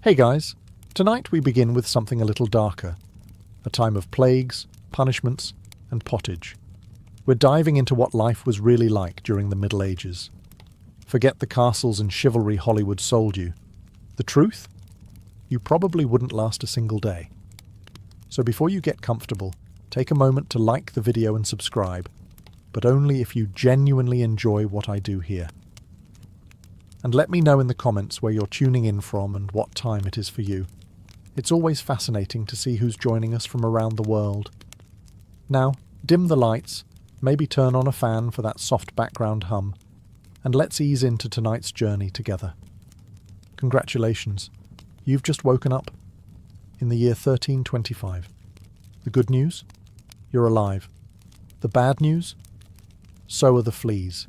Hey guys, tonight we begin with something a little darker. A time of plagues, punishments, and pottage. We're diving into what life was really like during the Middle Ages. Forget the castles and chivalry Hollywood sold you. The truth? You probably wouldn't last a single day. So before you get comfortable, take a moment to like the video and subscribe, but only if you genuinely enjoy what I do here. And let me know in the comments where you're tuning in from and what time it is for you. It's always fascinating to see who's joining us from around the world. Now, dim the lights, maybe turn on a fan for that soft background hum, and let's ease into tonight's journey together. Congratulations, you've just woken up in the year 1325. The good news? You're alive. The bad news? So are the fleas.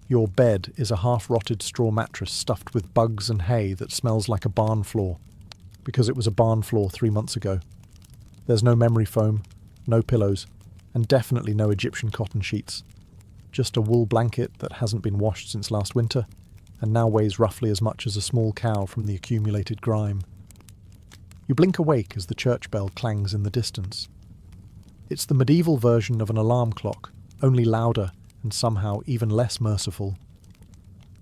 Your bed is a half-rotted straw mattress stuffed with bugs and hay that smells like a barn floor, because it was a barn floor 3 months ago. There's no memory foam, no pillows, and definitely no Egyptian cotton sheets. Just a wool blanket that hasn't been washed since last winter, and now weighs roughly as much as a small cow from the accumulated grime. You blink awake as the church bell clangs in the distance. It's the medieval version of an alarm clock, only louder and somehow even less merciful.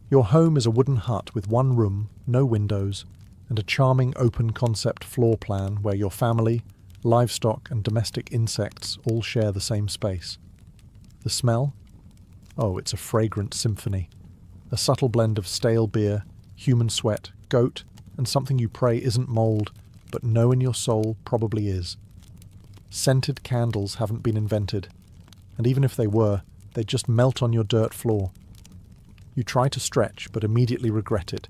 Your home is a wooden hut with one room, no windows, and a charming open-concept floor plan where your family, livestock and domestic insects all share the same space. The smell? Oh, it's a fragrant symphony. A subtle blend of stale beer, human sweat, goat, and something you pray isn't mould, but know in your soul probably is. Scented candles haven't been invented, and even if they were, they just melt on your dirt floor. You try to stretch, but immediately regret it,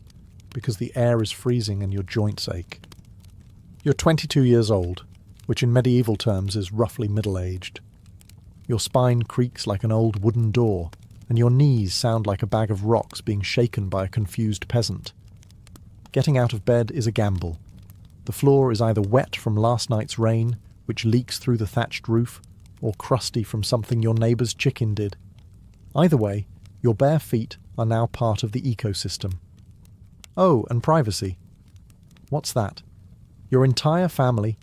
because the air is freezing and your joints ache. You're 22 years old, which in medieval terms is roughly middle-aged. Your spine creaks like an old wooden door, and your knees sound like a bag of rocks being shaken by a confused peasant. Getting out of bed is a gamble. The floor is either wet from last night's rain, which leaks through the thatched roof, or crusty from something your neighbour's chicken did. Either way, your bare feet are now part of the ecosystem. Oh, and privacy. What's that? Your entire family,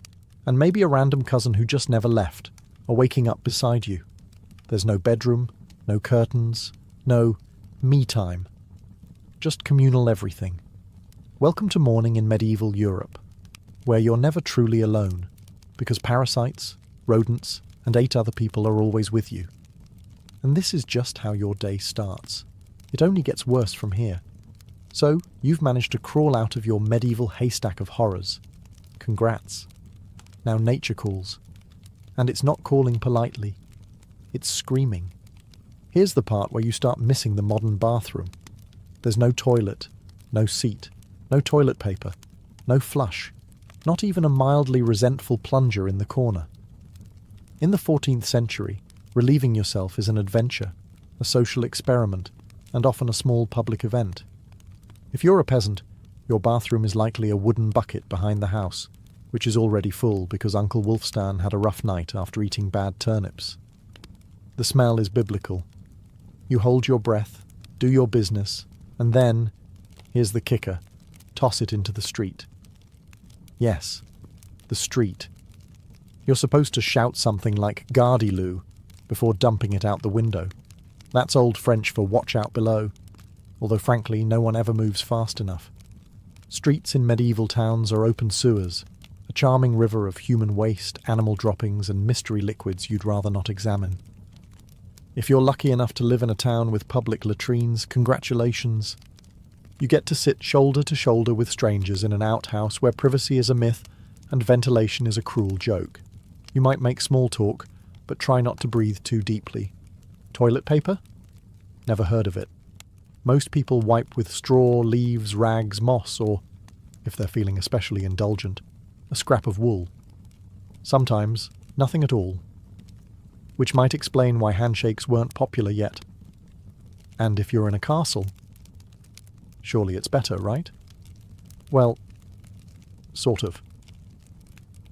and maybe a random cousin who just never left, are waking up beside you. There's no bedroom, no curtains, no me time. Just communal everything. Welcome to morning in medieval Europe, where you're never truly alone, because parasites, rodents, and 8 other people are always with you. And this is just how your day starts. It only gets worse from here. So, you've managed to crawl out of your medieval haystack of horrors. Congrats. Now nature calls. And it's not calling politely. It's screaming. Here's the part where you start missing the modern bathroom. There's no toilet, no seat, no toilet paper, no flush, not even a mildly resentful plunger in the corner. In the 14th century, relieving yourself is an adventure, a social experiment, and often a small public event. If you're a peasant, your bathroom is likely a wooden bucket behind the house, which is already full because Uncle Wolfstan had a rough night after eating bad turnips. The smell is biblical. You hold your breath, do your business, and then, here's the kicker, toss it into the street. Yes, the street. You're supposed to shout something like "Gardez-lou" before dumping it out the window. That's Old French for "watch out below," although frankly no one ever moves fast enough. Streets in medieval towns are open sewers, a charming river of human waste, animal droppings and mystery liquids you'd rather not examine. If you're lucky enough to live in a town with public latrines, congratulations. You get to sit shoulder to shoulder with strangers in an outhouse where privacy is a myth and ventilation is a cruel joke. You might make small talk, but try not to breathe too deeply. Toilet paper? Never heard of it. Most people wipe with straw, leaves, rags, moss, or, if they're feeling especially indulgent, a scrap of wool. Sometimes, nothing at all. Which might explain why handshakes weren't popular yet. And if you're in a castle, surely it's better, right? Well, sort of.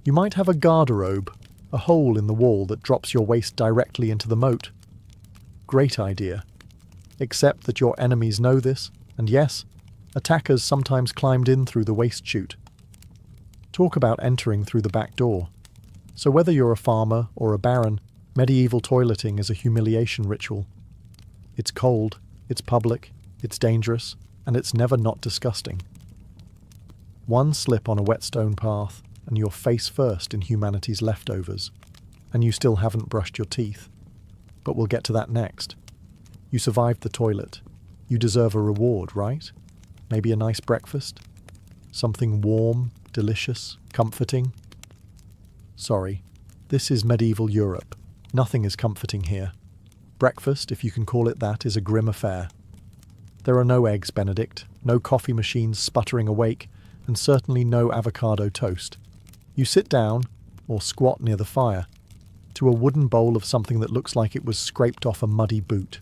You might have a garderobe, a hole in the wall that drops your waist directly into the moat. Great idea. Except that your enemies know this, and yes, attackers sometimes climbed in through the waist chute, Talk about entering through the back door. So whether you're a farmer or a baron, medieval toileting is a humiliation ritual. It's cold, it's public, it's dangerous, and it's never not disgusting. One slip on a wet stone path, and you're face first in humanity's leftovers, and you still haven't brushed your teeth. But we'll get to that next. You survived the toilet. You deserve a reward, right? Maybe a nice breakfast? Something warm, delicious, comforting? Sorry, this is medieval Europe. Nothing is comforting here. Breakfast, if you can call it that, is a grim affair. There are no eggs Benedict, no coffee machines sputtering awake, and certainly no avocado toast. You sit down, or squat near the fire, to a wooden bowl of something that looks like it was scraped off a muddy boot.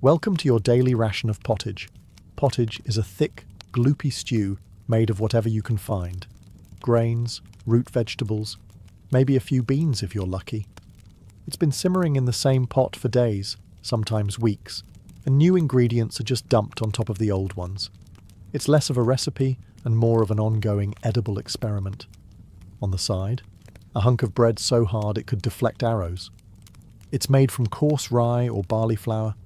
Welcome to your daily ration of pottage. Pottage is a thick, gloopy stew made of whatever you can find. Grains, root vegetables, maybe a few beans if you're lucky. It's been simmering in the same pot for days, sometimes weeks, and new ingredients are just dumped on top of the old ones. It's less of a recipe and more of an ongoing edible experiment. On the side, a hunk of bread so hard it could deflect arrows. It's made from coarse rye or barley flour,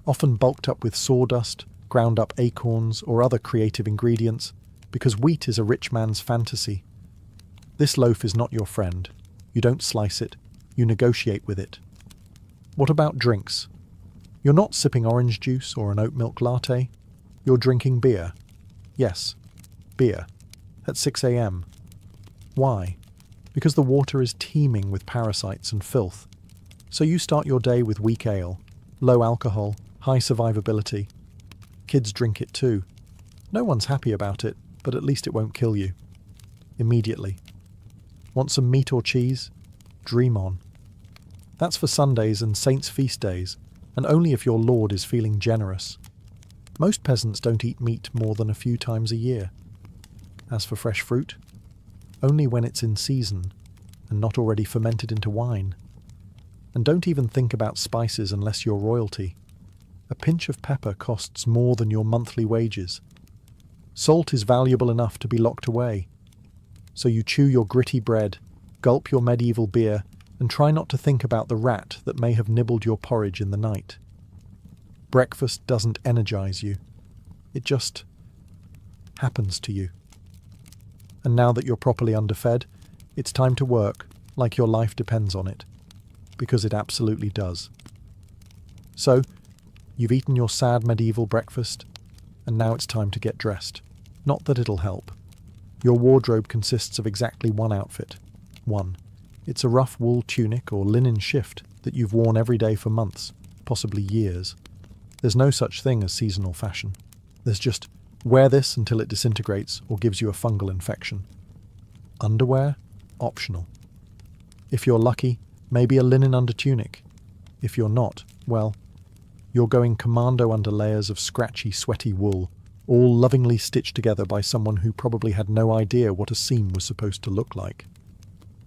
often bulked up with sawdust, ground up acorns or other creative ingredients, because wheat is a rich man's fantasy. This loaf is not your friend. You don't slice it, you negotiate with it. What about drinks? You're not sipping orange juice or an oat milk latte. You're drinking beer. Yes, beer. At 6 a.m. Why? Because the water is teeming with parasites and filth. So you start your day with weak ale, low alcohol, high survivability. Kids drink it too. No one's happy about it, but at least it won't kill you. Immediately. Want some meat or cheese? Dream on. That's for Sundays and saints' feast days, and only if your lord is feeling generous. Most peasants don't eat meat more than a few times a year. As for fresh fruit, only when it's in season and not already fermented into wine. And don't even think about spices unless you're royalty. A pinch of pepper costs more than your monthly wages. Salt is valuable enough to be locked away. So you chew your gritty bread, gulp your medieval beer, and try not to think about the rat that may have nibbled your porridge in the night. Breakfast doesn't energize you. It just happens to you. And now that you're properly underfed, it's time to work like your life depends on it. Because it absolutely does. So, you've eaten your sad medieval breakfast, and now it's time to get dressed. Not that it'll help. Your wardrobe consists of exactly one outfit. One. It's a rough wool tunic or linen shift that you've worn every day for months, possibly years. There's no such thing as seasonal fashion. There's just wear this until it disintegrates or gives you a fungal infection. Underwear? Optional. If you're lucky, maybe a linen undertunic. If you're not, well, you're going commando under layers of scratchy, sweaty wool, all lovingly stitched together by someone who probably had no idea what a seam was supposed to look like.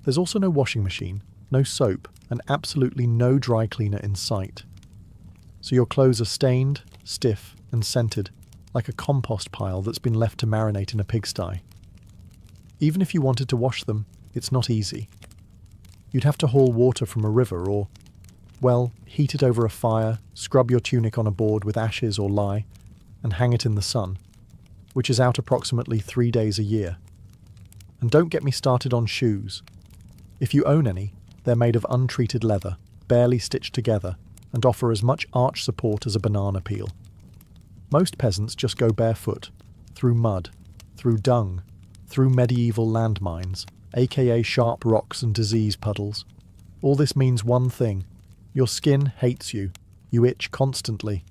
There's also no washing machine, no soap, and absolutely no dry cleaner in sight. So your clothes are stained, stiff, and scented, like a compost pile that's been left to marinate in a pigsty. Even if you wanted to wash them, it's not easy. You'd have to haul water from a river or, well, heat it over a fire, scrub your tunic on a board with ashes or lye, and hang it in the sun, which is out approximately 3 days a year. And don't get me started on shoes. If you own any, they're made of untreated leather, barely stitched together, and offer as much arch support as a banana peel. Most peasants just go barefoot, through mud, through dung, through medieval landmines, aka sharp rocks and disease puddles. All this means one thing. Your skin hates you. You itch constantly.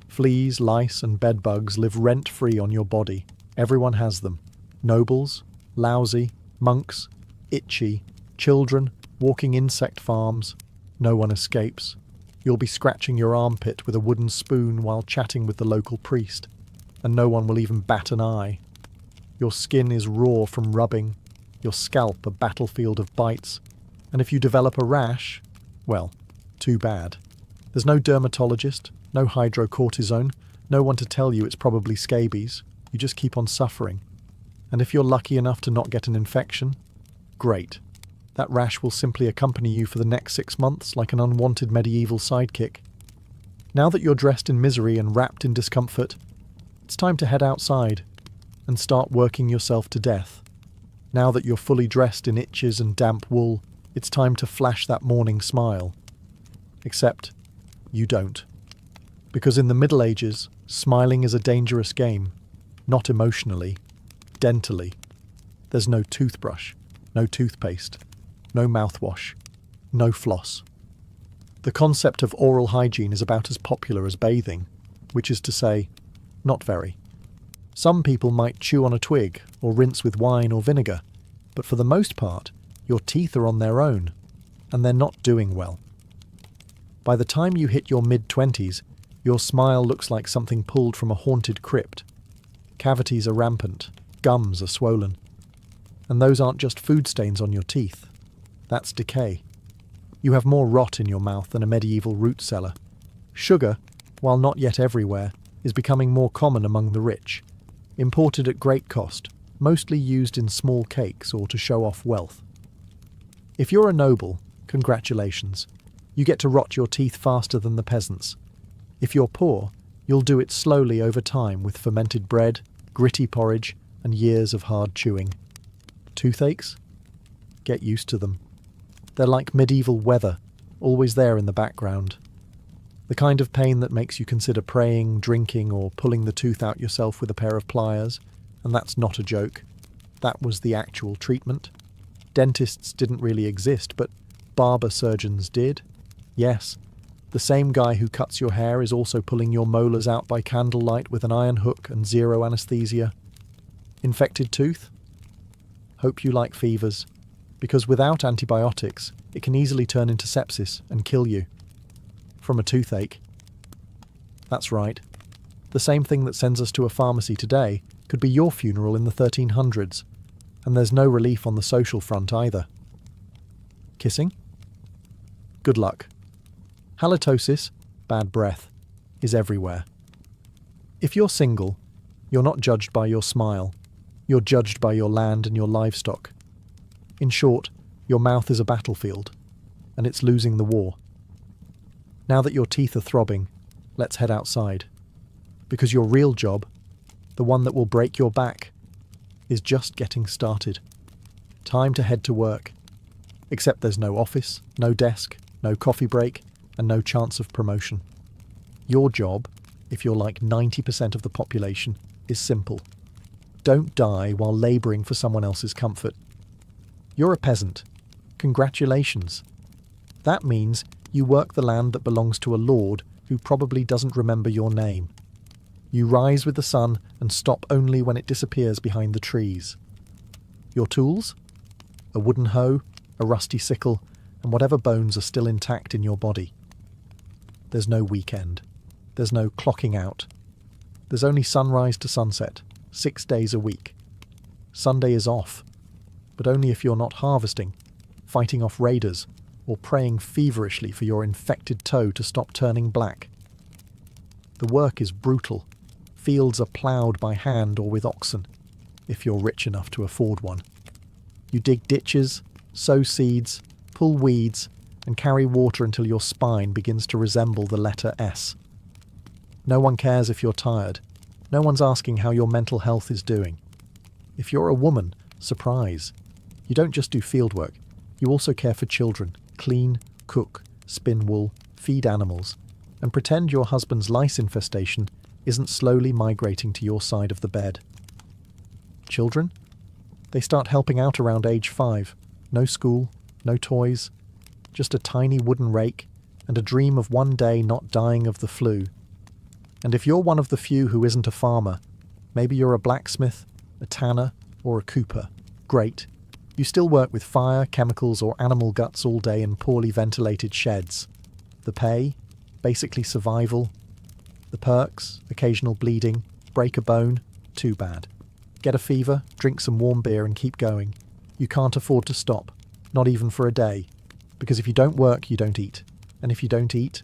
Fleas, lice, and bedbugs live rent-free on your body. Everyone has them. Nobles, lousy, monks, itchy, children, walking insect farms. No one escapes. You'll be scratching your armpit with a wooden spoon while chatting with the local priest, and no one will even bat an eye. Your skin is raw from rubbing, your scalp a battlefield of bites, and if you develop a rash, well, too bad. There's no dermatologist, no hydrocortisone, no one to tell you it's probably scabies. You just keep on suffering. And if you're lucky enough to not get an infection, great. That rash will simply accompany you for the next 6 months like an unwanted medieval sidekick. Now that you're dressed in misery and wrapped in discomfort, it's time to head outside and start working yourself to death. Now that you're fully dressed in itches and damp wool, it's time to flash that morning smile. Except, you don't. Because in the Middle Ages, smiling is a dangerous game. Not emotionally, dentally. There's no toothbrush, no toothpaste, no mouthwash, no floss. The concept of oral hygiene is about as popular as bathing, which is to say, not very. Some people might chew on a twig or rinse with wine or vinegar, but for the most part, your teeth are on their own, and they're not doing well. By the time you hit your mid-20s, your smile looks like something pulled from a haunted crypt. Cavities are rampant, gums are swollen. And those aren't just food stains on your teeth. That's decay. You have more rot in your mouth than a medieval root cellar. Sugar, while not yet everywhere, is becoming more common among the rich. Imported at great cost, mostly used in small cakes or to show off wealth. If you're a noble, congratulations. You get to rot your teeth faster than the peasants. If you're poor, you'll do it slowly over time with fermented bread, gritty porridge, and years of hard chewing. Toothaches? Get used to them. They're like medieval weather, always there in the background. The kind of pain that makes you consider praying, drinking, or pulling the tooth out yourself with a pair of pliers, and that's not a joke. That was the actual treatment. Dentists didn't really exist, but barber surgeons did. Yes, the same guy who cuts your hair is also pulling your molars out by candlelight with an iron hook and zero anesthesia. Infected tooth? Hope you like fevers, because without antibiotics, it can easily turn into sepsis and kill you. From a toothache. That's right. The same thing that sends us to a pharmacy today could be your funeral in the 1300s, and there's no relief on the social front either. Kissing? Good luck. Halitosis, bad breath, is everywhere. If you're single, you're not judged by your smile. You're judged by your land and your livestock. In short, your mouth is a battlefield, and it's losing the war. Now that your teeth are throbbing, let's head outside. Because your real job, the one that will break your back, is just getting started. Time to head to work. Except there's no office, no desk, no coffee break, and no chance of promotion. Your job, if you're like 90% of the population, is simple. Don't die while labouring for someone else's comfort. You're a peasant. Congratulations. That means you work the land that belongs to a lord who probably doesn't remember your name. You rise with the sun and stop only when it disappears behind the trees. Your tools? A wooden hoe, a rusty sickle, and whatever bones are still intact in your body. There's no weekend. There's no clocking out. There's only sunrise to sunset, 6 days a week. Sunday is off, but only if you're not harvesting, fighting off raiders, or praying feverishly for your infected toe to stop turning black. The work is brutal. Fields are ploughed by hand or with oxen, if you're rich enough to afford one. You dig ditches, sow seeds, pull weeds, and carry water until your spine begins to resemble the letter S. No one cares if you're tired. No one's asking how your mental health is doing. If you're a woman, surprise. You don't just do fieldwork. You also care for children, clean, cook, spin wool, feed animals, and pretend your husband's lice infestation isn't slowly migrating to your side of the bed. Children? They start helping out around age 5. No school, no toys, just a tiny wooden rake and a dream of one day not dying of the flu. And if you're one of the few who isn't a farmer, maybe you're a blacksmith, a tanner, or a cooper. Great. You still work with fire, chemicals, or animal guts all day in poorly ventilated sheds. The pay? Basically survival. The perks? Occasional bleeding. Break a bone? Too bad. Get a fever, drink some warm beer and keep going. You can't afford to stop. Not even for a day. Because if you don't work, you don't eat. And if you don't eat,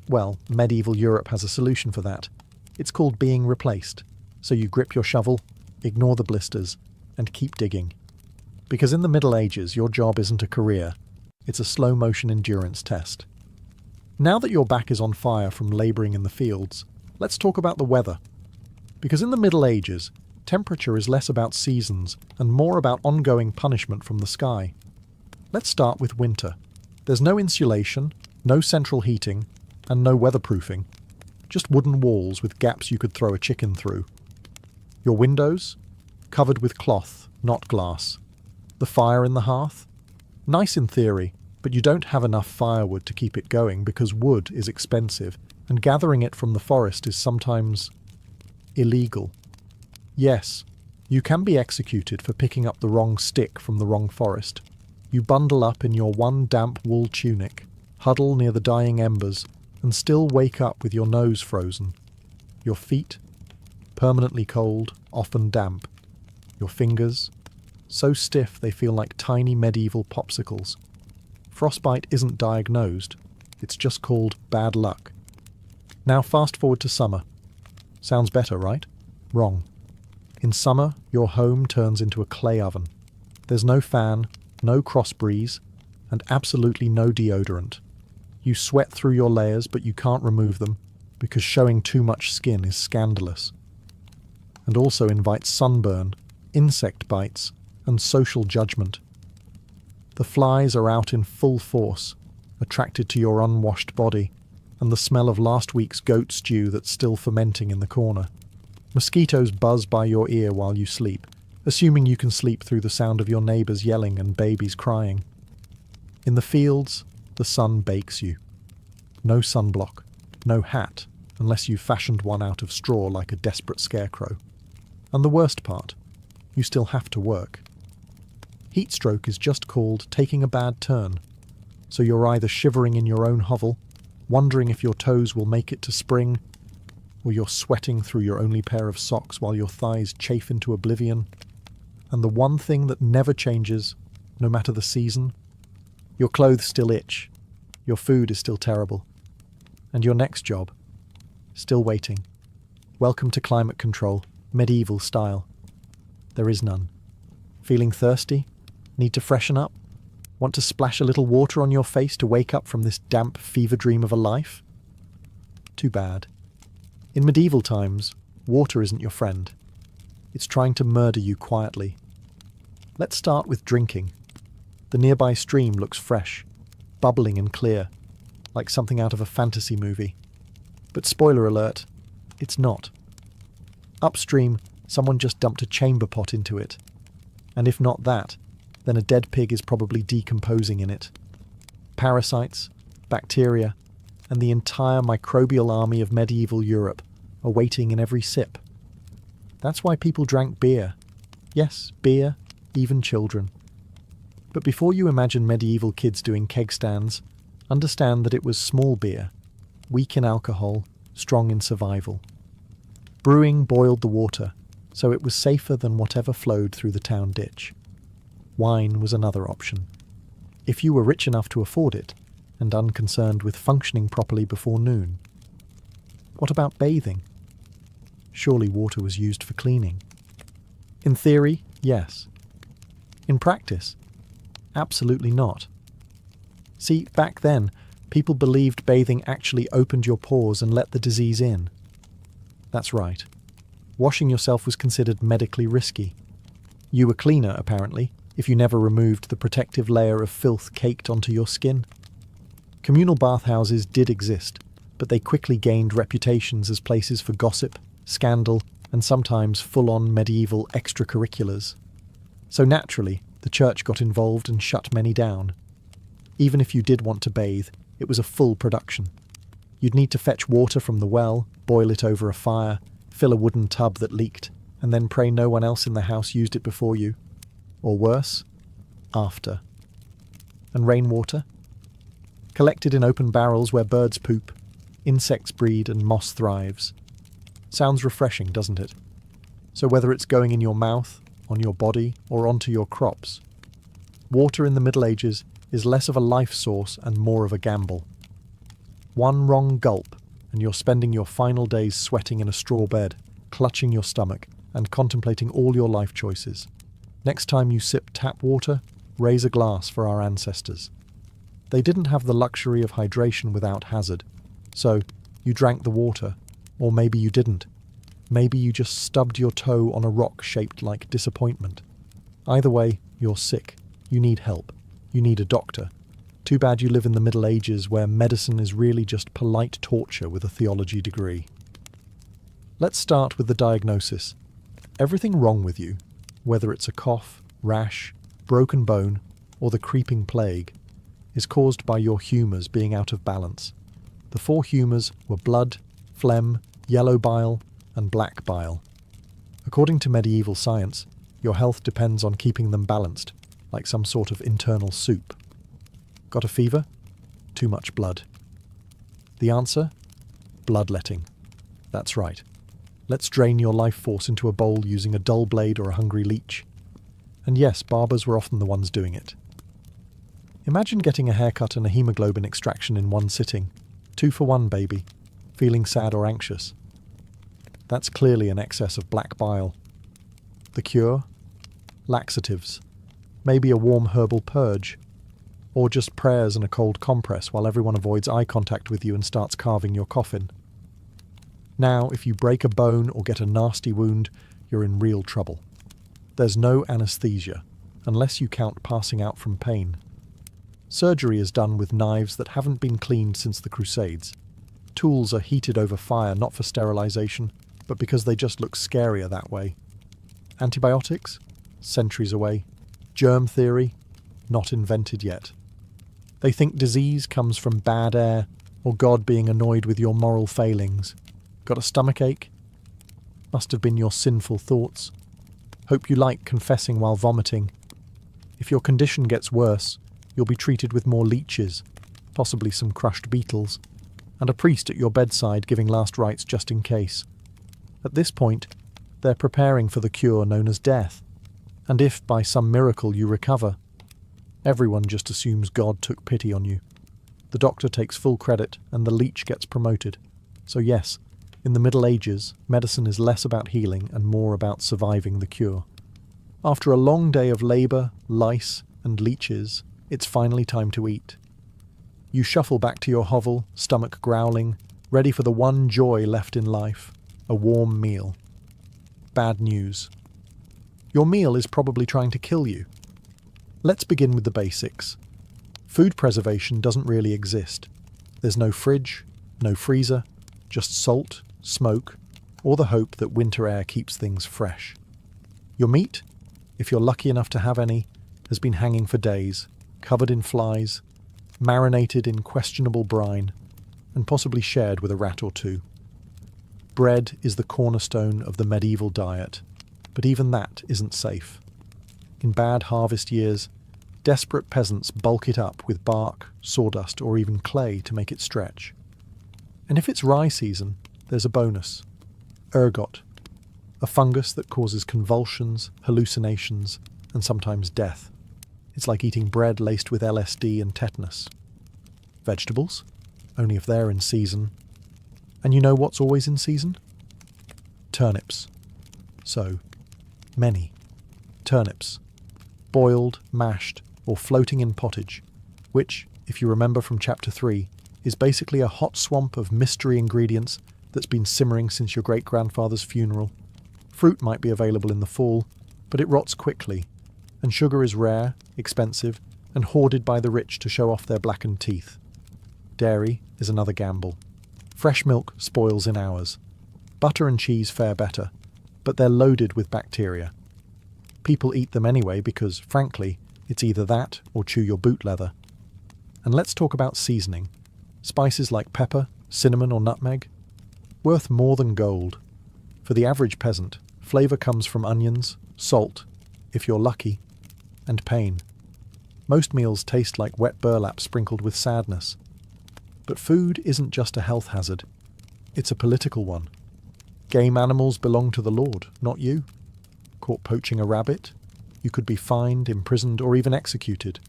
well, medieval Europe has a solution for that. It's called being replaced. So you grip your shovel, ignore the blisters, and keep digging. Because in the Middle Ages, your job isn't a career, it's a slow-motion endurance test. Now that your back is on fire from labouring in the fields, let's talk about the weather. Because in the Middle Ages, temperature is less about seasons and more about ongoing punishment from the sky. Let's start with winter. There's no insulation, no central heating, and no weatherproofing. Just wooden walls with gaps you could throw a chicken through. Your windows? Covered with cloth, not glass. The fire in the hearth? Nice in theory, but you don't have enough firewood to keep it going because wood is expensive, and gathering it from the forest is sometimes illegal. Yes, you can be executed for picking up the wrong stick from the wrong forest. You bundle up in your one damp wool tunic, huddle near the dying embers, and still wake up with your nose frozen. Your feet? Permanently cold, often damp. Your fingers? So stiff they feel like tiny medieval popsicles. Frostbite isn't diagnosed, it's just called bad luck. Now fast forward to summer. Sounds better, right? Wrong. In summer, your home turns into a clay oven. There's no fan, no cross breeze, and absolutely no deodorant. You sweat through your layers, but you can't remove them, because showing too much skin is scandalous. And also invites sunburn, insect bites, and social judgment. The flies are out in full force, attracted to your unwashed body, and the smell of last week's goat stew that's still fermenting in the corner. Mosquitoes buzz by your ear while you sleep, assuming you can sleep through the sound of your neighbours yelling and babies crying. In the fields, the sun bakes you. No sunblock, no hat, unless you've fashioned one out of straw like a desperate scarecrow. And the worst part, you still have to work. Heatstroke is just called taking a bad turn, so you're either shivering in your own hovel, wondering if your toes will make it to spring, or you're sweating through your only pair of socks while your thighs chafe into oblivion. And the one thing that never changes, no matter the season, your clothes still itch, your food is still terrible, and your next job, still waiting. Welcome to climate control, medieval style. There is none. Feeling thirsty? Need to freshen up? Want to splash a little water on your face to wake up from this damp fever dream of a life? Too bad. In medieval times, water isn't your friend. It's trying to murder you quietly. Let's start with drinking. The nearby stream looks fresh, bubbling and clear, like something out of a fantasy movie. But spoiler alert, it's not. Upstream, someone just dumped a chamber pot into it. And if not that, then a dead pig is probably decomposing in it. Parasites, bacteria, and the entire microbial army of medieval Europe are waiting in every sip. That's why people drank beer. Yes, beer, even children. But before you imagine medieval kids doing keg stands, understand that it was small beer, weak in alcohol, strong in survival. Brewing boiled the water, so it was safer than whatever flowed through the town ditch. Wine was another option. If you were rich enough to afford it, and unconcerned with functioning properly before noon. What about bathing? Surely water was used for cleaning. In theory, yes. In practice, absolutely not. See, back then, people believed bathing actually opened your pores and let the disease in. That's right. Washing yourself was considered medically risky. You were cleaner, apparently, if you never removed the protective layer of filth caked onto your skin. Communal bathhouses did exist, but they quickly gained reputations as places for gossip, scandal, and sometimes full-on medieval extracurriculars. So naturally, the church got involved and shut many down. Even if you did want to bathe, it was a full production. You'd need to fetch water from the well, boil it over a fire, fill a wooden tub that leaked, and then pray no one else in the house used it before you. Or worse, after. And rainwater? Collected in open barrels where birds poop, insects breed and moss thrives. Sounds refreshing, doesn't it? So whether it's going in your mouth, on your body, or onto your crops, water in the Middle Ages is less of a life source and more of a gamble. One wrong gulp, and you're spending your final days sweating in a straw bed, clutching your stomach, and contemplating all your life choices. Next time you sip tap water, raise a glass for our ancestors. They didn't have the luxury of hydration without hazard, so you drank the water, or maybe you didn't. Maybe you just stubbed your toe on a rock shaped like disappointment. Either way, you're sick. You need help. You need a doctor. Too bad you live in the Middle Ages where medicine is really just polite torture with a theology degree. Let's start with the diagnosis. Everything wrong with you, whether it's a cough, rash, broken bone, or the creeping plague, is caused by your humours being out of balance. The 4 humours were blood, phlegm, yellow bile, and black bile. According to medieval science, your health depends on keeping them balanced, like some sort of internal soup. Got a fever? Too much blood. The answer? Bloodletting. That's right. Let's drain your life force into a bowl using a dull blade or a hungry leech. And yes, barbers were often the ones doing it. Imagine getting a haircut and a hemoglobin extraction in one sitting. 2 for 1, baby. Feeling sad or anxious? That's clearly an excess of black bile. The cure? Laxatives. Maybe a warm herbal purge. Or just prayers and a cold compress while everyone avoids eye contact with you and starts carving your coffin. Now, if you break a bone or get a nasty wound, you're in real trouble. There's no anesthesia, unless you count passing out from pain. Surgery is done with knives that haven't been cleaned since the Crusades. Tools are heated over fire not for sterilization, but because they just look scarier that way. Antibiotics? Centuries away. Germ theory? Not invented yet. They think disease comes from bad air or God being annoyed with your moral failings. Got a stomachache? Must have been your sinful thoughts. Hope you like confessing while vomiting. If your condition gets worse, you'll be treated with more leeches, possibly some crushed beetles, and a priest at your bedside giving last rites just in case. At this point, they're preparing for the cure known as death. And if, by some miracle, you recover, everyone just assumes God took pity on you. The doctor takes full credit and the leech gets promoted. So yes, in the Middle Ages, medicine is less about healing and more about surviving the cure. After a long day of labour, lice, and leeches, it's finally time to eat. You shuffle back to your hovel, stomach growling, ready for the one joy left in life, a warm meal. Bad news. Your meal is probably trying to kill you. Let's begin with the basics. Food preservation doesn't really exist. There's no fridge, no freezer, just salt, smoke, or the hope that winter air keeps things fresh. Your meat, if you're lucky enough to have any, has been hanging for days, covered in flies, marinated in questionable brine, and possibly shared with a rat or 2. Bread is the cornerstone of the medieval diet, but even that isn't safe. In bad harvest years, desperate peasants bulk it up with bark, sawdust, or even clay to make it stretch. And if it's rye season, there's a bonus. Ergot, a fungus that causes convulsions, hallucinations, and sometimes death. It's like eating bread laced with LSD and tetanus. Vegetables? Only if they're in season. And you know what's always in season? Turnips. So, many. Turnips. Boiled, mashed, or floating in pottage, which, if you remember from Chapter 3, is basically a hot swamp of mystery ingredients that's been simmering since your great-grandfather's funeral. Fruit might be available in the fall, but it rots quickly, and sugar is rare, expensive, and hoarded by the rich to show off their blackened teeth. Dairy is another gamble. Fresh milk spoils in hours. Butter and cheese fare better, but they're loaded with bacteria. People eat them anyway because, frankly, it's either that or chew your boot leather. And let's talk about seasoning. Spices like pepper, cinnamon or nutmeg? Worth more than gold. For the average peasant, flavour comes from onions, salt, if you're lucky, and pain. Most meals taste like wet burlap sprinkled with sadness. But food isn't just a health hazard. It's a political one. Game animals belong to the Lord, not you. Caught poaching a rabbit? You could be fined, imprisoned, or even executed.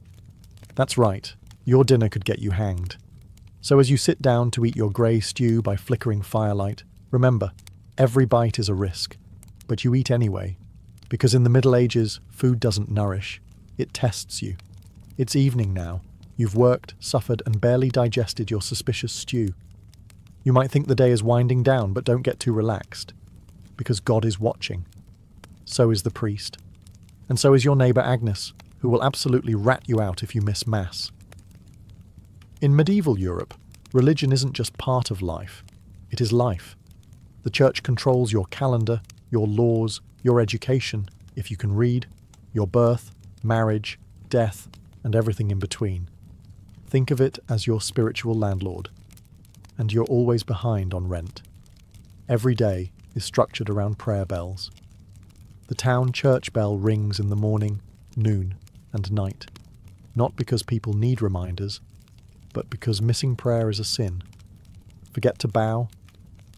That's right, your dinner could get you hanged. So as you sit down to eat your grey stew by flickering firelight, remember, every bite is a risk. but you eat anyway, because in the Middle Ages, food doesn't nourish, it tests you. It's evening now. You've worked, suffered, and barely digested your suspicious stew. You might think the day is winding down, but don't get too relaxed, because God is watching. So is the priest. And so is your neighbour Agnes, who will absolutely rat you out if you miss Mass. In medieval Europe, religion isn't just part of life, it is life. The church controls your calendar, your laws, your education, if you can read, your birth, marriage, death, and everything in between. Think of it as your spiritual landlord. And you're always behind on rent. Every day is structured around prayer bells. The town church bell rings in the morning, noon, and night. Not because people need reminders, but because missing prayer is a sin. Forget to bow?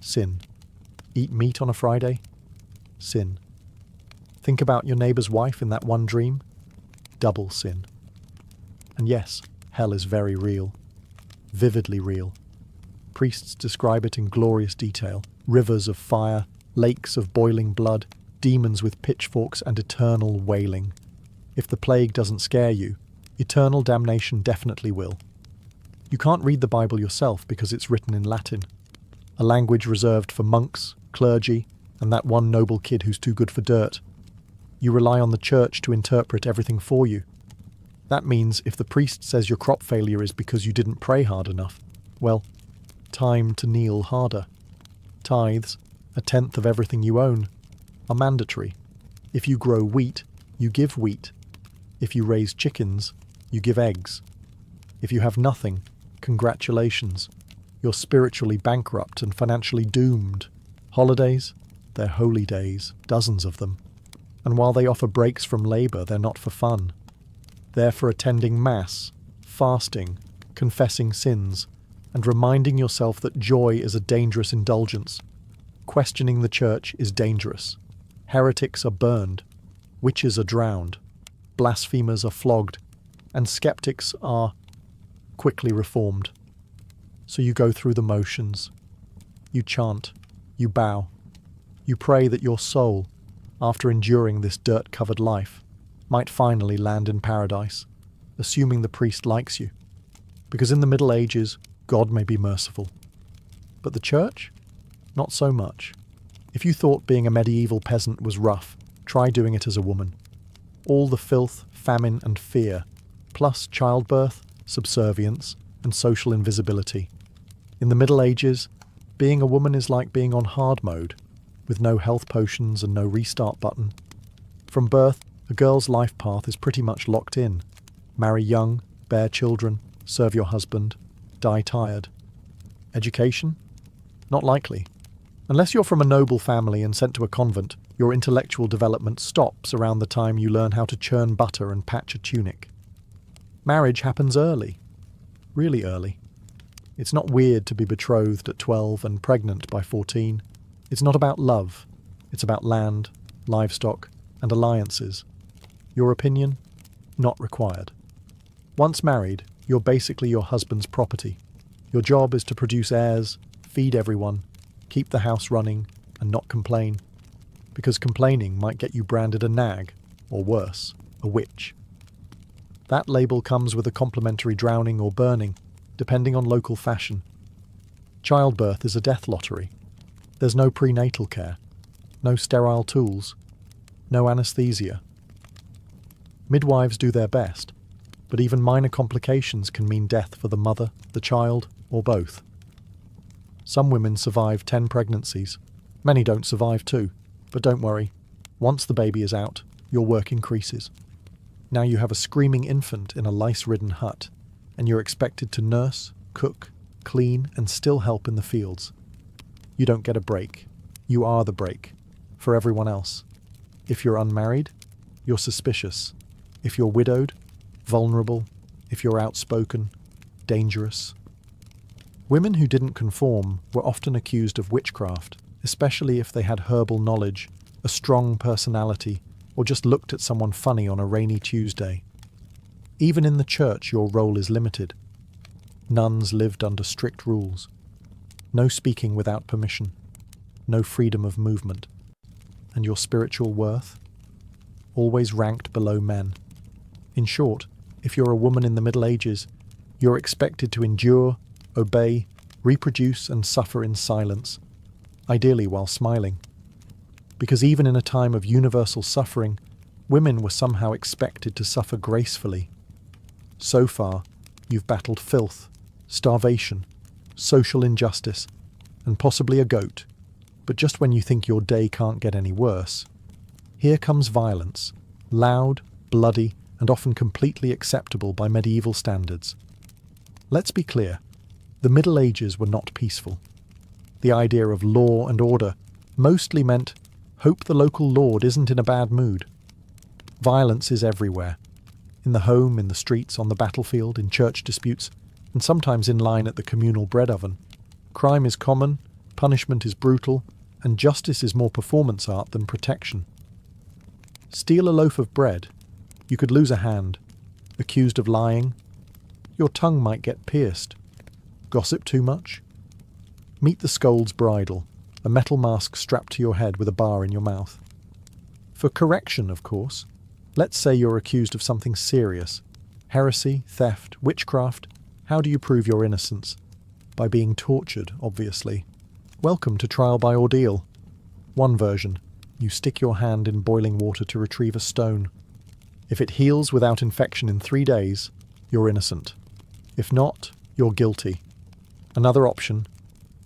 Sin. Eat meat on a Friday? Sin. Think about your neighbour's wife in that one dream? Double sin. And yes, hell is very real. Vividly real. Priests describe it in glorious detail. Rivers of fire, lakes of boiling blood, demons with pitchforks and eternal wailing. If the plague doesn't scare you, eternal damnation definitely will. You can't read the Bible yourself because it's written in Latin, a language reserved for monks, clergy, and that one noble kid who's too good for dirt. You rely on the church to interpret everything for you. That means if the priest says your crop failure is because you didn't pray hard enough, well, time to kneel harder. Tithes, 1/10 of everything you own, are mandatory. If you grow wheat, you give wheat. If you raise chickens, you give eggs. If you have nothing, congratulations. You're spiritually bankrupt and financially doomed. Holidays? They're holy days, dozens of them. And while they offer breaks from labour, they're not for fun. They're for attending Mass, fasting, confessing sins, and reminding yourself that joy is a dangerous indulgence. Questioning the church is dangerous. Heretics are burned, witches are drowned, blasphemers are flogged, and skeptics are quickly reformed. So you go through the motions. You chant, you bow, you pray that your soul, after enduring this dirt-covered life, might finally land in paradise, assuming the priest likes you. Because in the Middle Ages, God may be merciful. But the church? Not so much. If you thought being a medieval peasant was rough, try doing it as a woman. All the filth, famine, and fear, plus childbirth, subservience, and social invisibility. In the Middle Ages, being a woman is like being on hard mode, with no health potions and no restart button. From birth, a girl's life path is pretty much locked in. Marry young, bear children, serve your husband, die tired. Education? Not likely. Unless you're from a noble family and sent to a convent, your intellectual development stops around the time you learn how to churn butter and patch a tunic. Marriage happens early. Really early. It's not weird to be betrothed at 12 and pregnant by 14. It's not about love. It's about land, livestock, and alliances. Your opinion? Not required. Once married, you're basically your husband's property. Your job is to produce heirs, feed everyone, keep the house running, and not complain. Because complaining might get you branded a nag, or worse, a witch. That label comes with a complimentary drowning or burning, depending on local fashion. Childbirth is a death lottery. There's no prenatal care, no sterile tools, no anesthesia. Midwives do their best, but even minor complications can mean death for the mother, the child, or both. Some women survive 10 pregnancies. Many don't survive 2, but don't worry. Once the baby is out, your work increases. Now you have a screaming infant in a lice-ridden hut, and you're expected to nurse, cook, clean, and still help in the fields. You don't get a break. You are the break. For everyone else. If you're unmarried, you're suspicious. If you're widowed, vulnerable. If you're outspoken, dangerous. Women who didn't conform were often accused of witchcraft, especially if they had herbal knowledge, a strong personality, or just looked at someone funny on a rainy Tuesday. Even in the church, your role is limited. Nuns lived under strict rules. No speaking without permission. No freedom of movement. and your spiritual worth, always ranked below men. In short, if you're a woman in the Middle Ages, you're expected to endure, obey, reproduce and suffer in silence, ideally while smiling. Because even in a time of universal suffering, women were somehow expected to suffer gracefully. So far, you've battled filth, starvation, social injustice, and possibly a goat. But just when you think your day can't get any worse, here comes violence, loud, bloody, and often completely acceptable by medieval standards. Let's be clear, the Middle Ages were not peaceful. The idea of law and order mostly meant, hope the local lord isn't in a bad mood. Violence is everywhere. In the home, in the streets, on the battlefield, in church disputes, and sometimes in line at the communal bread oven. Crime is common, punishment is brutal, and justice is more performance art than protection. Steal a loaf of bread, you could lose a hand. Accused of lying, your tongue might get pierced. Gossip too much? Meet the scold's bridle, a metal mask strapped to your head with a bar in your mouth. For correction, of course, let's say you're accused of something serious. Heresy, theft, witchcraft. How do you prove your innocence? By being tortured, obviously. Welcome to trial by ordeal. One version, you stick your hand in boiling water to retrieve a stone. If it heals without infection in 3 days, you're innocent. If not, you're guilty. Another option,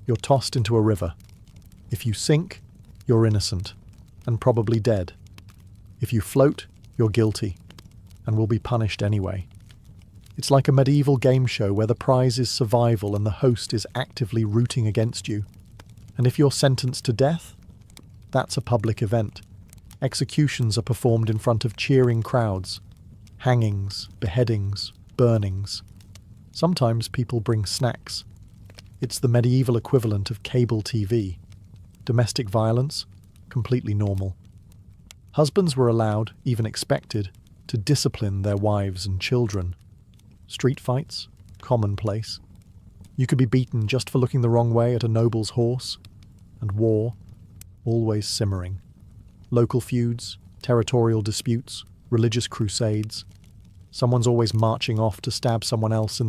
you're tossed into a river. If you sink, you're innocent, and probably dead. If you float, you're guilty, and will be punished anyway. It's like a medieval game show where the prize is survival and the host is actively rooting against you. And if you're sentenced to death, that's a public event. Executions are performed in front of cheering crowds. Hangings, beheadings, burnings. Sometimes people bring snacks. It's the medieval equivalent of cable TV. Domestic violence, completely normal. Husbands were allowed, even expected, to discipline their wives and children. Street fights, commonplace. You could be beaten just for looking the wrong way at a noble's horse. And war, always simmering. Local feuds, territorial disputes, religious crusades. Someone's always marching off to stab someone else in